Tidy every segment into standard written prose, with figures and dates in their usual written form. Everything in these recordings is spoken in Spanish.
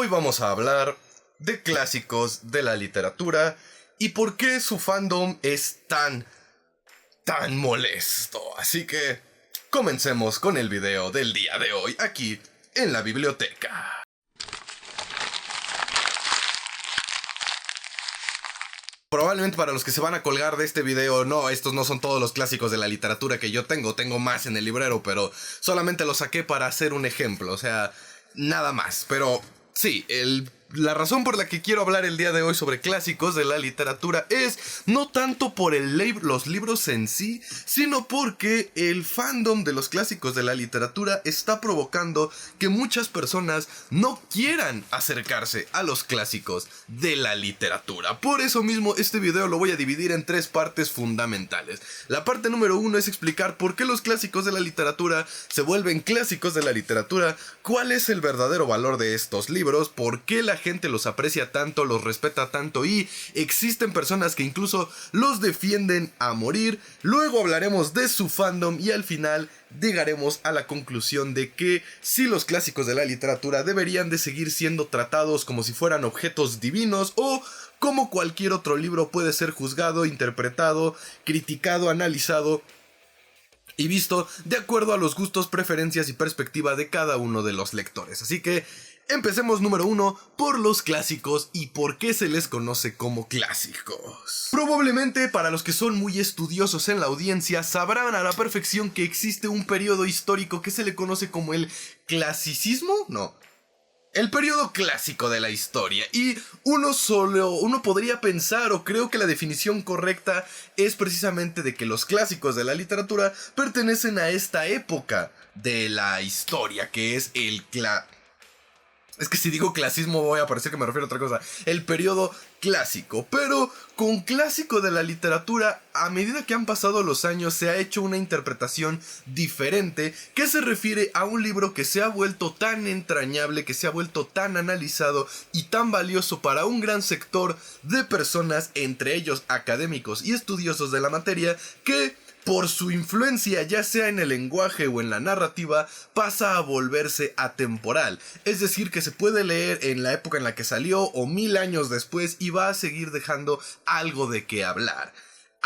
Hoy vamos a hablar de clásicos de la literatura y por qué su fandom es tan molesto. Así que comencemos con el video del día de hoy aquí en la biblioteca. Probablemente para los que se van a colgar de este video, no, estos no son todos los clásicos de la literatura que yo tengo más en el librero, pero solamente los saqué para hacer un ejemplo, o sea, nada más. Pero sí, la razón por la que quiero hablar el día de hoy sobre clásicos de la literatura es no tanto por los libros en sí, sino porque el fandom de los clásicos de la literatura está provocando que muchas personas no quieran acercarse a los clásicos de la literatura. Por eso mismo este video lo voy a dividir en tres partes fundamentales. La parte número 1 es explicar por qué los clásicos de la literatura se vuelven clásicos de la literatura, cuál es el verdadero valor de estos libros, por qué la gente los aprecia tanto, los respeta tanto y existen personas que incluso los defienden a morir. Luego hablaremos de su fandom y al final llegaremos a la conclusión de que si los clásicos de la literatura deberían de seguir siendo tratados como si fueran objetos divinos o como cualquier otro libro puede ser juzgado, interpretado, criticado, analizado y visto de acuerdo a los gustos, preferencias y perspectiva de cada uno de los lectores. Así que empecemos número 1 por los clásicos y por qué se les conoce como clásicos. Probablemente para los que son muy estudiosos en la audiencia sabrán a la perfección que existe un periodo histórico que se le conoce como el clasicismo, el periodo clásico de la historia, y uno podría pensar, o creo que la definición correcta es precisamente de que los clásicos de la literatura pertenecen a esta época de la historia, que es es que si digo clasismo voy a parecer que me refiero a otra cosa. El periodo clásico. Pero con clásico de la literatura, a medida que han pasado los años, se ha hecho una interpretación diferente que se refiere a un libro que se ha vuelto tan entrañable, que se ha vuelto tan analizado y tan valioso para un gran sector de personas, entre ellos académicos y estudiosos de la materia, que por su influencia, ya sea en el lenguaje o en la narrativa, pasa a volverse atemporal. Es decir, que se puede leer en la época en la que salió o 1000 años después y va a seguir dejando algo de qué hablar.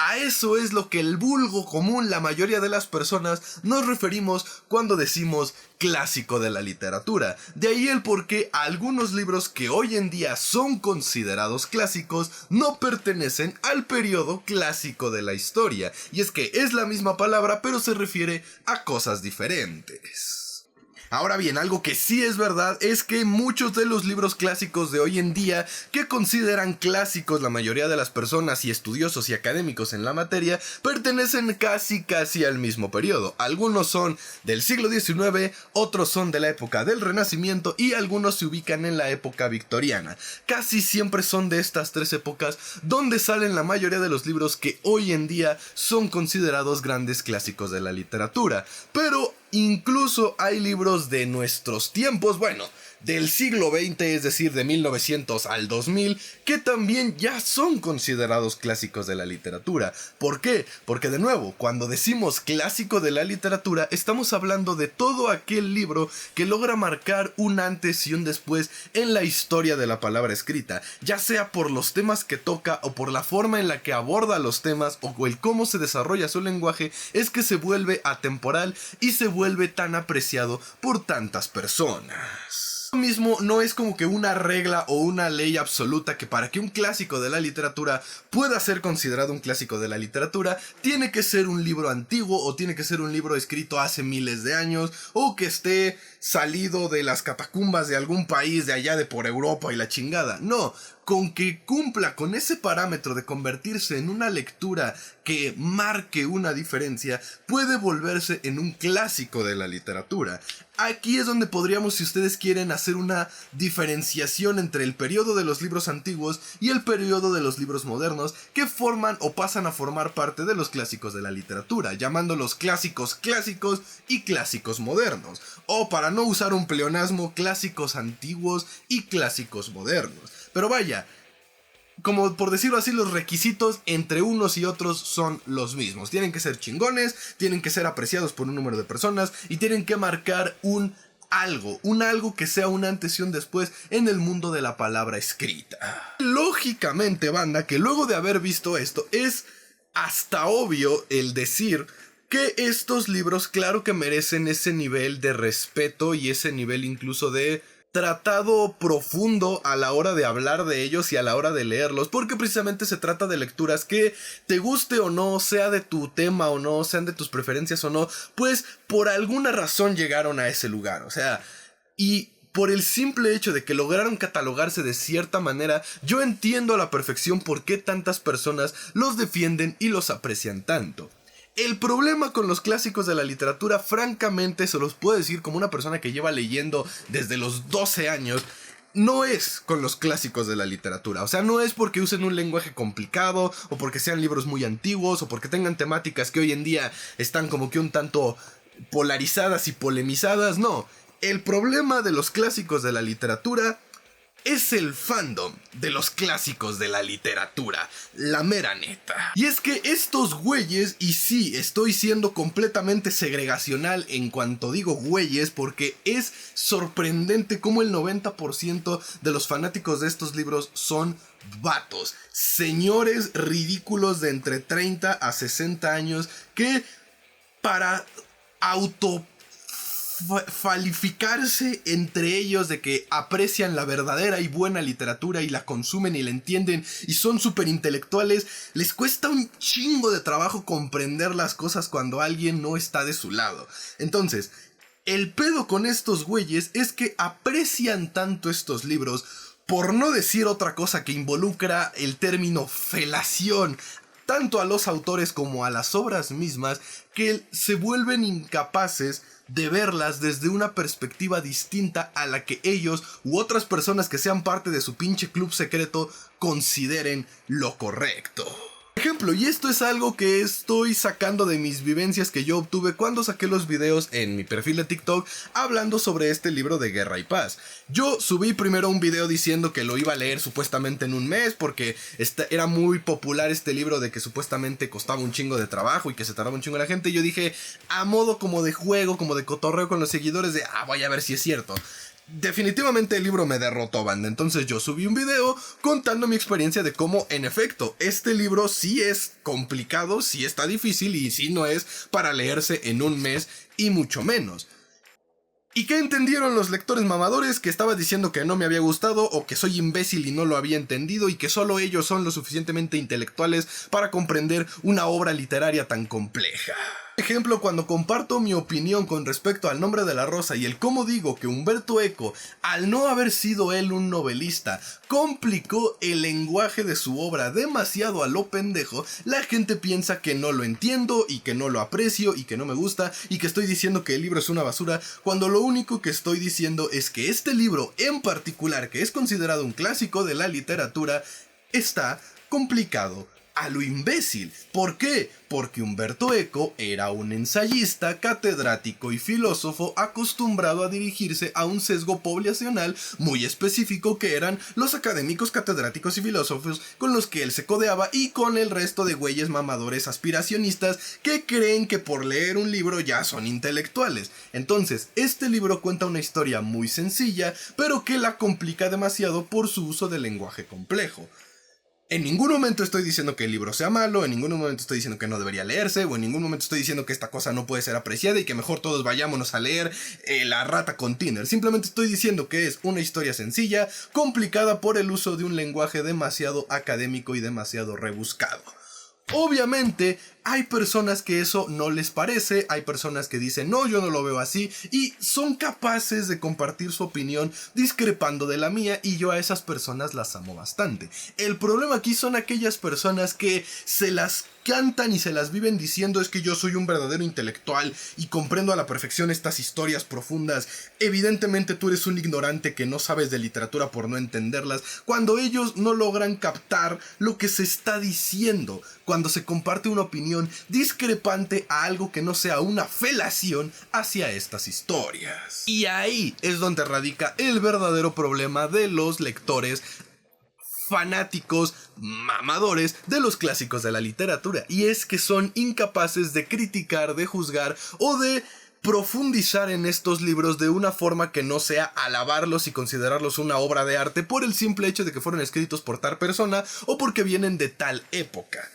A eso es lo que el vulgo común, la mayoría de las personas, nos referimos cuando decimos clásico de la literatura. De ahí el por qué algunos libros que hoy en día son considerados clásicos no pertenecen al periodo clásico de la historia. Y es que es la misma palabra, pero se refiere a cosas diferentes. Ahora bien, algo que sí es verdad es que muchos de los libros clásicos de hoy en día, que consideran clásicos la mayoría de las personas y estudiosos y académicos en la materia, pertenecen casi al mismo periodo. Algunos son del siglo XIX, otros son de la época del Renacimiento y algunos se ubican en la época victoriana. Casi siempre son de estas tres épocas donde salen la mayoría de los libros que hoy en día son considerados grandes clásicos de la literatura. Pero incluso hay libros de nuestros tiempos, del siglo XX, es decir, de 1900 al 2000, que también ya son considerados clásicos de la literatura. ¿Por qué? Porque de nuevo, cuando decimos clásico de la literatura, estamos hablando de todo aquel libro que logra marcar un antes y un después en la historia de la palabra escrita, ya sea por los temas que toca o por la forma en la que aborda los temas o el cómo se desarrolla su lenguaje, es que se vuelve atemporal y se vuelve tan apreciado por tantas personas. Lo mismo no es como que una regla o una ley absoluta que para que un clásico de la literatura pueda ser considerado un clásico de la literatura, tiene que ser un libro antiguo o tiene que ser un libro escrito hace miles de años o que esté salido de las catacumbas de algún país de allá de por Europa y la chingada. No, con que cumpla con ese parámetro de convertirse en una lectura que marque una diferencia, puede volverse en un clásico de la literatura. Aquí es donde podríamos, si ustedes quieren, hacer una diferenciación entre el periodo de los libros antiguos y el periodo de los libros modernos, que forman o pasan a formar parte de los clásicos de la literatura, llamándolos clásicos clásicos y clásicos modernos, o para no usar un pleonasmo, clásicos antiguos y clásicos modernos. Pero vaya, como por decirlo así, los requisitos entre unos y otros son los mismos. Tienen que ser chingones, tienen que ser apreciados por un número de personas y tienen que marcar un algo que sea un antes y un después en el mundo de la palabra escrita. Lógicamente, banda, que luego de haber visto esto, es hasta obvio el decir que estos libros claro que merecen ese nivel de respeto y ese nivel incluso de tratado profundo a la hora de hablar de ellos y a la hora de leerlos, porque precisamente se trata de lecturas que, te guste o no, sea de tu tema o no, sean de tus preferencias o no, pues por alguna razón llegaron a ese lugar, o sea, y por el simple hecho de que lograron catalogarse de cierta manera, yo entiendo a la perfección por qué tantas personas los defienden y los aprecian tanto. El problema con los clásicos de la literatura, francamente, se los puedo decir como una persona que lleva leyendo desde los 12 años, no es con los clásicos de la literatura. O sea, no es porque usen un lenguaje complicado, o porque sean libros muy antiguos, o porque tengan temáticas que hoy en día están como que un tanto polarizadas y polemizadas, no. El problema de los clásicos de la literatura es el fandom de los clásicos de la literatura, la mera neta. Y es que estos güeyes, y sí, estoy siendo completamente segregacional en cuanto digo güeyes, porque es sorprendente cómo el 90% de los fanáticos de estos libros son vatos, señores ridículos de entre 30 a 60 años que para falificarse entre ellos de que aprecian la verdadera y buena literatura y la consumen y la entienden y son súper intelectuales, les cuesta un chingo de trabajo comprender las cosas cuando alguien no está de su lado. Entonces, el pedo con estos güeyes es que aprecian tanto estos libros, por no decir otra cosa que involucra el término felación, tanto a los autores como a las obras mismas, que se vuelven incapaces de verlas desde una perspectiva distinta a la que ellos u otras personas que sean parte de su pinche club secreto consideren lo correcto. Ejemplo, y esto es algo que estoy sacando de mis vivencias que yo obtuve cuando saqué los videos en mi perfil de TikTok hablando sobre este libro de Guerra y Paz. Yo subí primero un video diciendo que lo iba a leer supuestamente en un mes porque era muy popular este libro de que supuestamente costaba un chingo de trabajo y que se tardaba un chingo la gente. Y yo dije, a modo como de juego, como de cotorreo con los seguidores, de voy a ver si es cierto. Definitivamente el libro me derrotó, banda. Entonces yo subí un video contando mi experiencia de cómo, en efecto, este libro sí es complicado, sí está difícil y sí no es para leerse en un mes y mucho menos. ¿Y qué entendieron los lectores mamadores? Que estaba diciendo que no me había gustado o que soy imbécil y no lo había entendido y que solo ellos son lo suficientemente intelectuales para comprender una obra literaria tan compleja. Ejemplo, cuando comparto mi opinión con respecto al Nombre de la Rosa y el cómo digo que Umberto Eco, al no haber sido él un novelista, complicó el lenguaje de su obra demasiado a lo pendejo, la gente piensa que no lo entiendo y que no lo aprecio y que no me gusta y que estoy diciendo que el libro es una basura, cuando lo único que estoy diciendo es que este libro en particular, que es considerado un clásico de la literatura, está complicado a lo imbécil. ¿Por qué? Porque Umberto Eco era un ensayista, catedrático y filósofo acostumbrado a dirigirse a un sesgo poblacional muy específico que eran los académicos, catedráticos y filósofos con los que él se codeaba y con el resto de güeyes mamadores aspiracionistas que creen que por leer un libro ya son intelectuales. Entonces, este libro cuenta una historia muy sencilla, pero que la complica demasiado por su uso del lenguaje complejo. En ningún momento estoy diciendo que el libro sea malo, en ningún momento estoy diciendo que no debería leerse, o en ningún momento estoy diciendo que esta cosa no puede ser apreciada y que mejor todos vayámonos a leer La rata con Tiner. Simplemente estoy diciendo que es una historia sencilla, complicada por el uso de un lenguaje demasiado académico y demasiado rebuscado. Obviamente hay personas que eso no les parece, hay personas que dicen no, yo no lo veo así y son capaces de compartir su opinión discrepando de la mía y yo a esas personas las amo bastante. El problema aquí son aquellas personas que se las cantan y se las viven diciendo es que yo soy un verdadero intelectual y comprendo a la perfección estas historias profundas. Evidentemente tú eres un ignorante que no sabes de literatura por no entenderlas, cuando ellos no logran captar lo que se está diciendo, cuando se comparte una opinión discrepante a algo que no sea una felación hacia estas historias. Y ahí es donde radica el verdadero problema de los lectores fanáticos mamadores de los clásicos de la literatura, y es que son incapaces de criticar, de juzgar o de profundizar en estos libros de una forma que no sea alabarlos y considerarlos una obra de arte por el simple hecho de que fueron escritos por tal persona o porque vienen de tal época.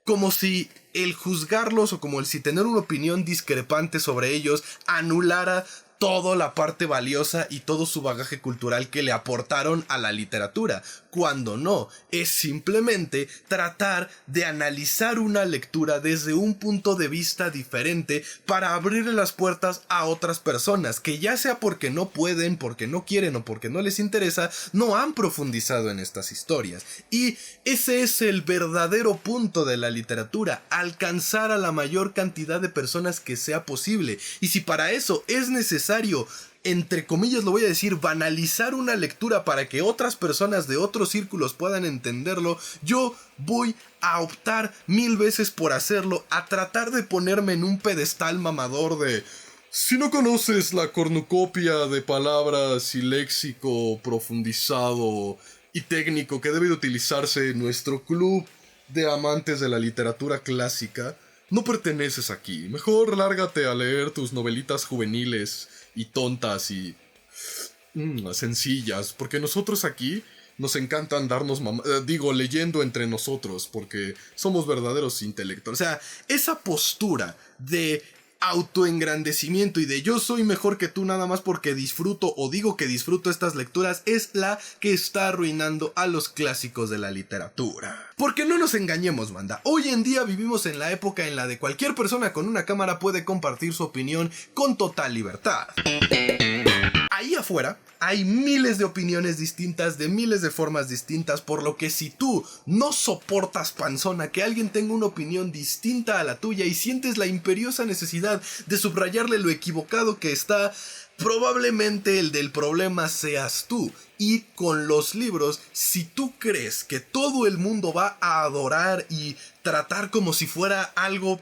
Como si el juzgarlos o como el si tener una opinión discrepante sobre ellos anulara toda la parte valiosa y todo su bagaje cultural que le aportaron a la literatura, cuando no, es simplemente tratar de analizar una lectura desde un punto de vista diferente para abrirle las puertas a otras personas que ya sea porque no pueden, porque no quieren o porque no les interesa, no han profundizado en estas historias. Y ese es el verdadero punto de la literatura, alcanzar a la mayor cantidad de personas que sea posible. Y si para eso es necesario, entre comillas lo voy a decir, banalizar una lectura para que otras personas de otros círculos puedan entenderlo, yo voy a optar 1000 veces por hacerlo, a tratar de ponerme en un pedestal mamador de... Si no conoces la cornucopia de palabras y léxico profundizado y técnico que debe de utilizarse en nuestro club de amantes de la literatura clásica, no perteneces aquí. Mejor lárgate a leer tus novelitas juveniles y tontas y sencillas, porque nosotros aquí nos encanta andarnos leyendo entre nosotros, porque somos verdaderos intelectuales. O sea, esa postura de autoengrandecimiento y de yo soy mejor que tú nada más porque disfruto o digo que disfruto estas lecturas es la que está arruinando a los clásicos de la literatura. Porque no nos engañemos, banda, hoy en día vivimos en la época en la de cualquier persona con una cámara puede compartir su opinión con total libertad. Ahí afuera hay miles de opiniones distintas, de miles de formas distintas, por lo que si tú no soportas, panzona, que alguien tenga una opinión distinta a la tuya y sientes la imperiosa necesidad de subrayarle lo equivocado que está, probablemente el del problema seas tú. Y con los libros, si tú crees que todo el mundo va a adorar y tratar como si fuera algo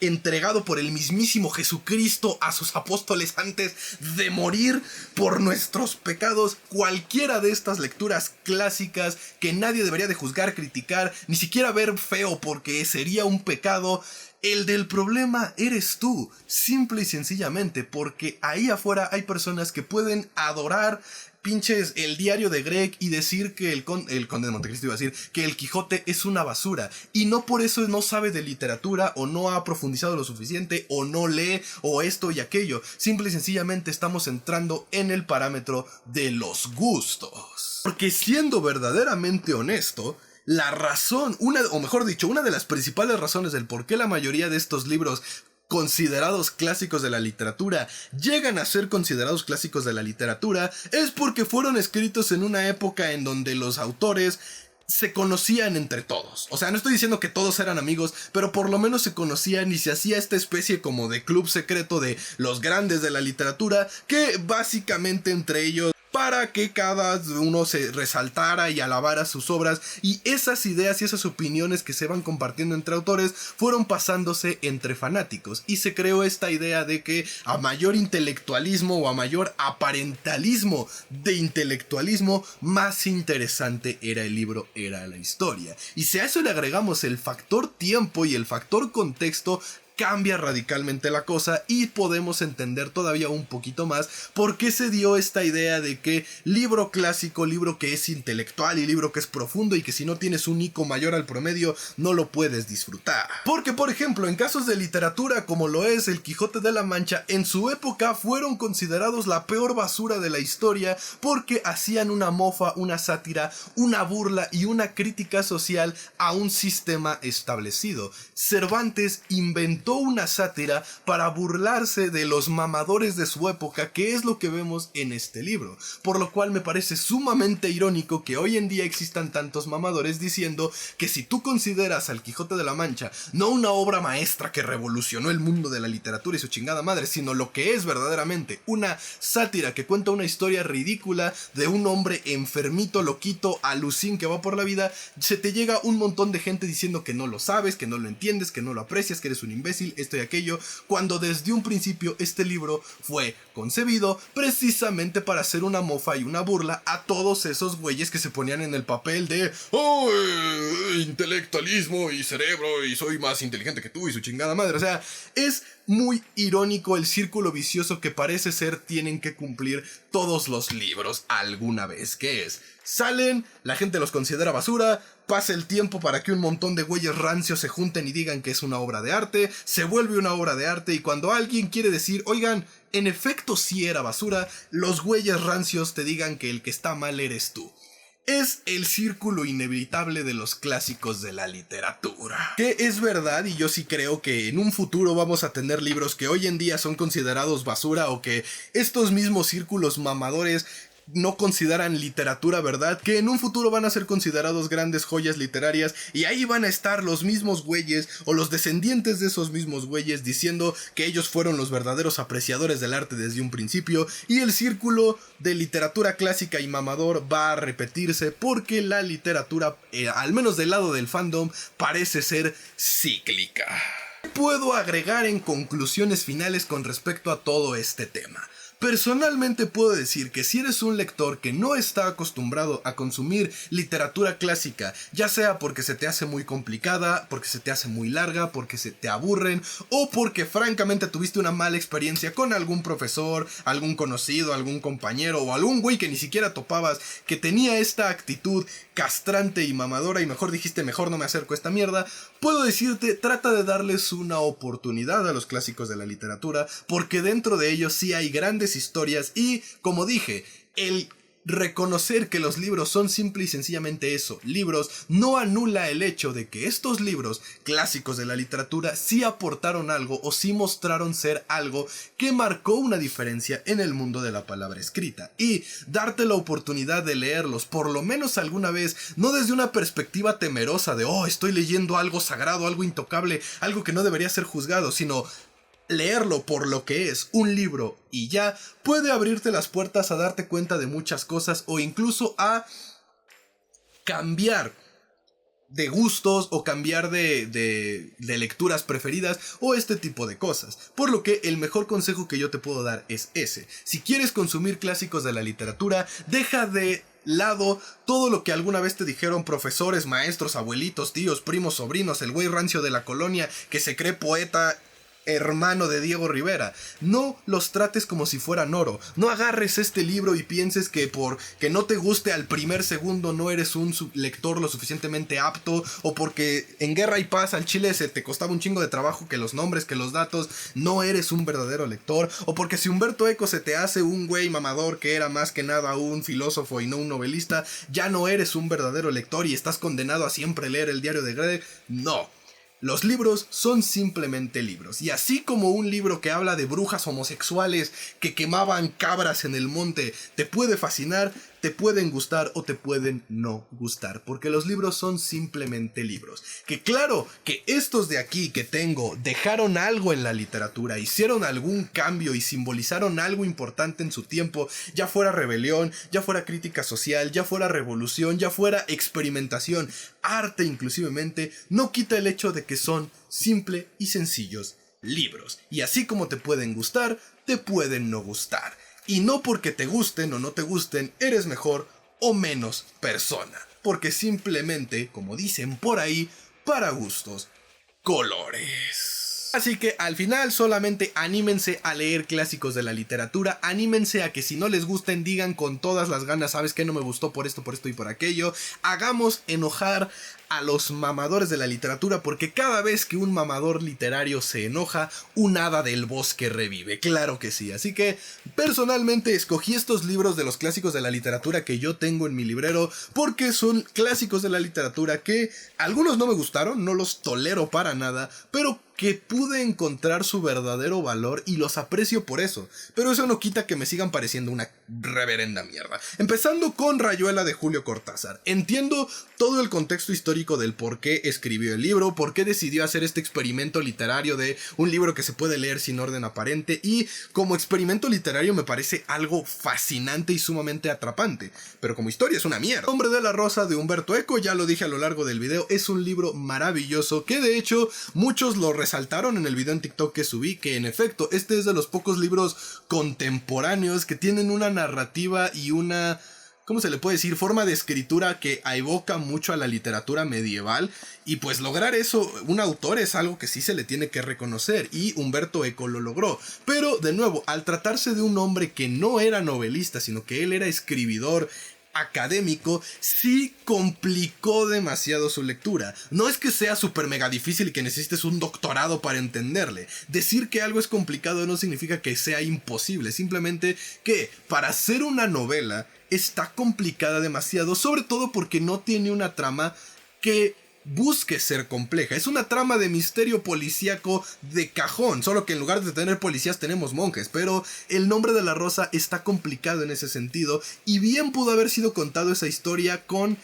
entregado por el mismísimo Jesucristo a sus apóstoles antes de morir por nuestros pecados, cualquiera de estas lecturas clásicas que nadie debería de juzgar, criticar, ni siquiera ver feo porque sería un pecado, el del problema eres tú, simple y sencillamente, porque ahí afuera hay personas que pueden adorar pinches el diario de Greg y decir que el conde de Montecristo iba a decir que el Quijote es una basura y no por eso no sabe de literatura o no ha profundizado lo suficiente o no lee o esto y aquello. Simple y sencillamente estamos entrando en el parámetro de los gustos. Porque siendo verdaderamente honesto, la razón, una de las principales razones del por qué la mayoría de estos libros considerados clásicos de la literatura llegan a ser considerados clásicos de la literatura es porque fueron escritos en una época en donde los autores se conocían entre todos. O sea, no estoy diciendo que todos eran amigos, pero por lo menos se conocían y se hacía esta especie como de club secreto de los grandes de la literatura, que básicamente entre ellos para que cada uno se resaltara y alabara sus obras, y esas ideas y esas opiniones que se van compartiendo entre autores fueron pasándose entre fanáticos, y se creó esta idea de que a mayor intelectualismo o a mayor aparentalismo de intelectualismo, más interesante era el libro, era la historia. Y si a eso le agregamos el factor tiempo y el factor contexto, cambia radicalmente la cosa y podemos entender todavía un poquito más por qué se dio esta idea de que libro clásico, libro que es intelectual y libro que es profundo y que si no tienes un IQ mayor al promedio no lo puedes disfrutar. Porque por ejemplo en casos de literatura como lo es el Quijote de la Mancha, en su época fueron considerados la peor basura de la historia porque hacían una mofa, una sátira, una burla y una crítica social a un sistema establecido. Cervantes inventó una sátira para burlarse de los mamadores de su época, que es lo que vemos en este libro, por lo cual me parece sumamente irónico que hoy en día existan tantos mamadores diciendo que si tú consideras al Quijote de la Mancha no una obra maestra que revolucionó el mundo de la literatura y su chingada madre, sino lo que es verdaderamente una sátira que cuenta una historia ridícula de un hombre enfermito, loquito, alucín que va por la vida, se te llega un montón de gente diciendo que no lo sabes, que no lo entiendes, que no lo aprecias, que eres un imbécil, esto y aquello, cuando desde un principio este libro fue concebido precisamente para hacer una mofa y una burla a todos esos güeyes que se ponían en el papel de intelectualismo y cerebro y soy más inteligente que tú y su chingada madre. O sea, es muy irónico el círculo vicioso que parece ser tienen que cumplir todos los libros alguna vez, que es: salen, la gente los considera basura, pasa el tiempo para que un montón de güeyes rancios se junten y digan que es una obra de arte, se vuelve una obra de arte, y cuando alguien quiere decir, oigan, en efecto sí era basura, los güeyes rancios te digan que el que está mal eres tú. Es el círculo inevitable de los clásicos de la literatura. Que es verdad, y yo sí creo que en un futuro vamos a tener libros que hoy en día son considerados basura, o que estos mismos círculos mamadores no consideran literatura, ¿verdad? Que en un futuro van a ser considerados grandes joyas literarias, y ahí van a estar los mismos güeyes o los descendientes de esos mismos güeyes diciendo que ellos fueron los verdaderos apreciadores del arte desde un principio, y el círculo de literatura clásica y mamador va a repetirse porque la literatura, al menos del lado del fandom, parece ser cíclica. ¿Qué puedo agregar en conclusiones finales con respecto a todo este tema? Personalmente puedo decir que si eres un lector que no está acostumbrado a consumir literatura clásica, ya sea porque se te hace muy complicada, porque se te hace muy larga, porque se te aburren, o porque francamente tuviste una mala experiencia con algún profesor, algún conocido, algún compañero o algún güey que ni siquiera topabas, que tenía esta actitud castrante y mamadora y mejor dijiste, mejor no me acerco a esta mierda, puedo decirte, trata de darles una oportunidad a los clásicos de la literatura, porque dentro de ellos sí hay grandes historias y, como dije, el reconocer que los libros son simple y sencillamente eso, libros, no anula el hecho de que estos libros clásicos de la literatura sí aportaron algo o sí mostraron ser algo que marcó una diferencia en el mundo de la palabra escrita, y darte la oportunidad de leerlos por lo menos alguna vez, no desde una perspectiva temerosa de estoy leyendo algo sagrado, algo intocable, algo que no debería ser juzgado, sino leerlo por lo que es, un libro y ya, puede abrirte las puertas a darte cuenta de muchas cosas o incluso a cambiar de gustos o cambiar de lecturas preferidas o este tipo de cosas. Por lo que el mejor consejo que yo te puedo dar es ese. Si quieres consumir clásicos de la literatura, deja de lado todo lo que alguna vez te dijeron profesores, maestros, abuelitos, tíos, primos, sobrinos, el güey rancio de la colonia que se cree poeta, hermano de Diego Rivera. No los trates como si fueran oro. No agarres este libro y pienses que porque no te guste al primer segundo no eres un lector lo suficientemente apto, o porque en Guerra y Paz al chile se te costaba un chingo de trabajo que los nombres, que los datos, no eres un verdadero lector, o porque si Humberto Eco se te hace un güey mamador que era más que nada un filósofo y no un novelista, ya no eres un verdadero lector y estás condenado a siempre leer el diario de Greg. No. Los libros son simplemente libros, y así como un libro que habla de brujas homosexuales que quemaban cabras en el monte te puede fascinar, te pueden gustar o te pueden no gustar, porque los libros son simplemente libros. Que claro, que estos de aquí que tengo dejaron algo en la literatura, hicieron algún cambio y simbolizaron algo importante en su tiempo, ya fuera rebelión, ya fuera crítica social, ya fuera revolución, ya fuera experimentación, arte inclusivemente, no quita el hecho de que son simple y sencillos libros. Y así como te pueden gustar, te pueden no gustar. Y no porque te gusten o no te gusten, eres mejor o menos persona. Porque simplemente, como dicen por ahí, para gustos, colores. Así que al final solamente anímense a leer clásicos de la literatura, anímense a que si no les gusten digan con todas las ganas, sabes que no me gustó por esto y por aquello. Hagamos enojar a los mamadores de la literatura, porque cada vez que un mamador literario se enoja, un hada del bosque revive, claro que sí. Así que personalmente escogí estos libros de los clásicos de la literatura que yo tengo en mi librero, porque son clásicos de la literatura que algunos no me gustaron, no los tolero para nada, pero que pude encontrar su verdadero valor y los aprecio por eso. Pero eso no quita que me sigan pareciendo una reverenda mierda. Empezando con Rayuela de Julio Cortázar. Entiendo todo el contexto histórico del por qué escribió el libro, por qué decidió hacer este experimento literario de un libro que se puede leer sin orden aparente, y como experimento literario me parece algo fascinante y sumamente atrapante. Pero como historia es una mierda. Hombre de la Rosa de Humberto Eco, ya lo dije a lo largo del video, es un libro maravilloso que de hecho muchos lo resaltaron en el video en TikTok que subí, que en efecto este es de los pocos libros contemporáneos que tienen una narrativa y una ¿cómo se le puede decir? Forma de escritura que evoca mucho a la literatura medieval, y pues lograr eso, un autor, es algo que sí se le tiene que reconocer, y Umberto Eco lo logró. Pero de nuevo, al tratarse de un hombre que no era novelista, sino que él era escribidor académico, sí complicó demasiado su lectura. No es que sea súper mega difícil y que necesites un doctorado para entenderle. Decir que algo es complicado no significa que sea imposible, simplemente que para hacer una novela está complicada demasiado, sobre todo porque no tiene una trama que busque ser compleja. Es una trama de misterio policíaco de cajón, solo que en lugar de tener policías tenemos monjes, pero El nombre de la rosa está complicado en ese sentido, y bien pudo haber sido contado esa historia con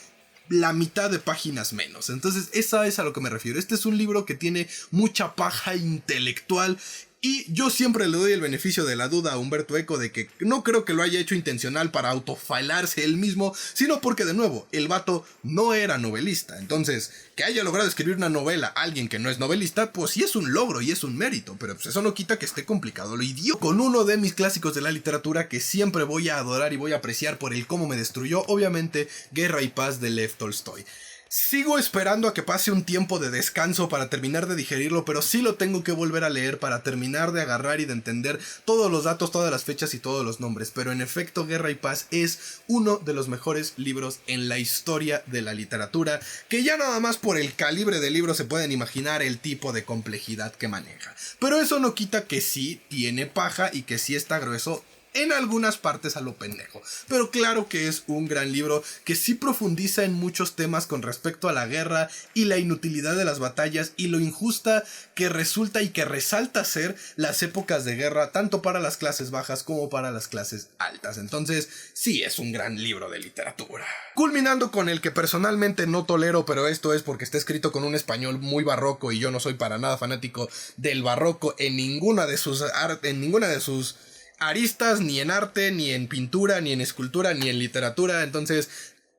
la mitad de páginas menos. Entonces esa es a lo que me refiero. Este es un libro que tiene mucha paja intelectual, y yo siempre le doy el beneficio de la duda a Umberto Eco de que no creo que lo haya hecho intencional para autofalarse él mismo, sino porque, de nuevo, el vato no era novelista. Entonces, que haya logrado escribir una novela alguien que no es novelista, pues sí es un logro y es un mérito, pero pues eso no quita que esté complicado lo idiota. Con uno de mis clásicos de la literatura que siempre voy a adorar y voy a apreciar por el cómo me destruyó, obviamente, Guerra y Paz de Lev Tolstoy. Sigo esperando a que pase un tiempo de descanso para terminar de digerirlo, pero sí lo tengo que volver a leer para terminar de agarrar y de entender todos los datos, todas las fechas y todos los nombres. Pero en efecto, Guerra y Paz es uno de los mejores libros en la historia de la literatura, que ya nada más por el calibre del libro se pueden imaginar el tipo de complejidad que maneja. Pero eso no quita que sí tiene paja y que sí está grueso en algunas partes a lo pendejo. Pero claro que es un gran libro que sí profundiza en muchos temas con respecto a la guerra y la inutilidad de las batallas y lo injusta que resulta y que resalta ser las épocas de guerra, tanto para las clases bajas como para las clases altas. Entonces sí es un gran libro de literatura. Culminando con el que personalmente no tolero, pero esto es porque está escrito con un español muy barroco y yo no soy para nada fanático del barroco en ninguna de sus aristas, ni en arte, ni en pintura, ni en escultura, ni en literatura. Entonces,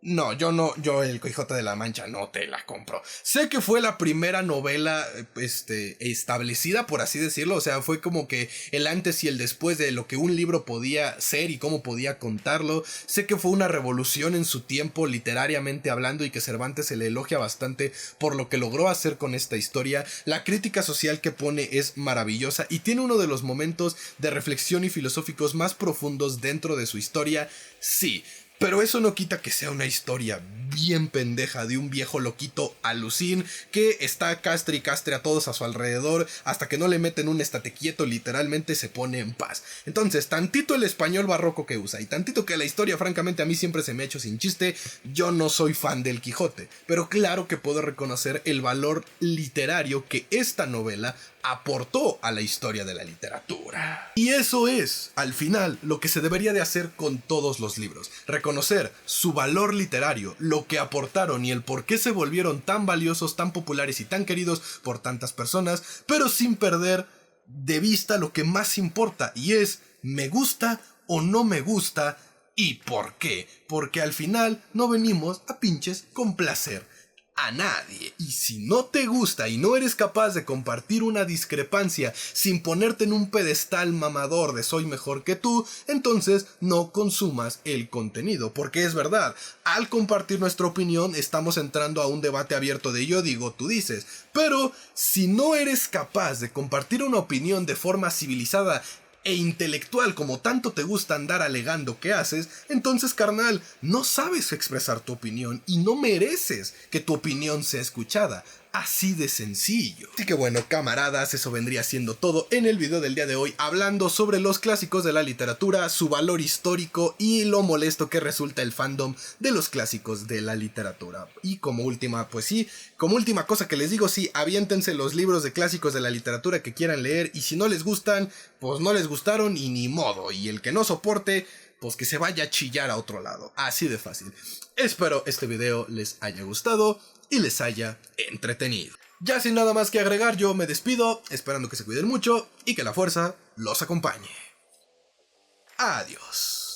no, yo el Quijote de la Mancha no te la compro. Sé que fue la primera novela, establecida, por así decirlo. O sea, fue como que el antes y el después de lo que un libro podía ser y cómo podía contarlo. Sé que fue una revolución en su tiempo, literariamente hablando, y que Cervantes se le elogia bastante por lo que logró hacer con esta historia. La crítica social que pone es maravillosa y tiene uno de los momentos de reflexión y filosóficos más profundos dentro de su historia. Sí, pero eso no quita que sea una historia bien pendeja de un viejo loquito alucín que está castre y castre a todos a su alrededor hasta que no le meten un estate quieto, literalmente se pone en paz. Entonces, tantito el español barroco que usa y tantito que la historia francamente a mí siempre se me ha hecho sin chiste, yo no soy fan del Quijote, pero claro que puedo reconocer el valor literario que esta novela aportó a la historia de la literatura. Y eso es, al final, lo que se debería de hacer con todos los libros. Reconocer su valor literario, lo que aportaron y el por qué se volvieron tan valiosos, tan populares y tan queridos por tantas personas, pero sin perder de vista lo que más importa, y es, ¿me gusta o no me gusta? ¿Y por qué? Porque al final no venimos a pinches complacer a nadie. Y si no te gusta y no eres capaz de compartir una discrepancia sin ponerte en un pedestal mamador de soy mejor que tú, entonces no consumas el contenido. Porque es verdad, al compartir nuestra opinión estamos entrando a un debate abierto de yo digo, tú dices. Pero si no eres capaz de compartir una opinión de forma civilizada e intelectual como tanto te gusta andar alegando que haces, entonces, carnal, no sabes expresar tu opinión y no mereces que tu opinión sea escuchada. Así de sencillo. Así que bueno, camaradas, eso vendría siendo todo en el video del día de hoy, hablando sobre los clásicos de la literatura, su valor histórico y lo molesto que resulta el fandom de los clásicos de la literatura. Y como última, pues sí, como última cosa que les digo, sí, aviéntense los libros de clásicos de la literatura que quieran leer, y si no les gustan, pues no les gustaron y ni modo, y el que no soporte, pues que se vaya a chillar a otro lado. Así de fácil. Espero este video les haya gustado y les haya entretenido. Ya sin nada más que agregar, yo me despido, esperando que se cuiden mucho y que la fuerza los acompañe. Adiós.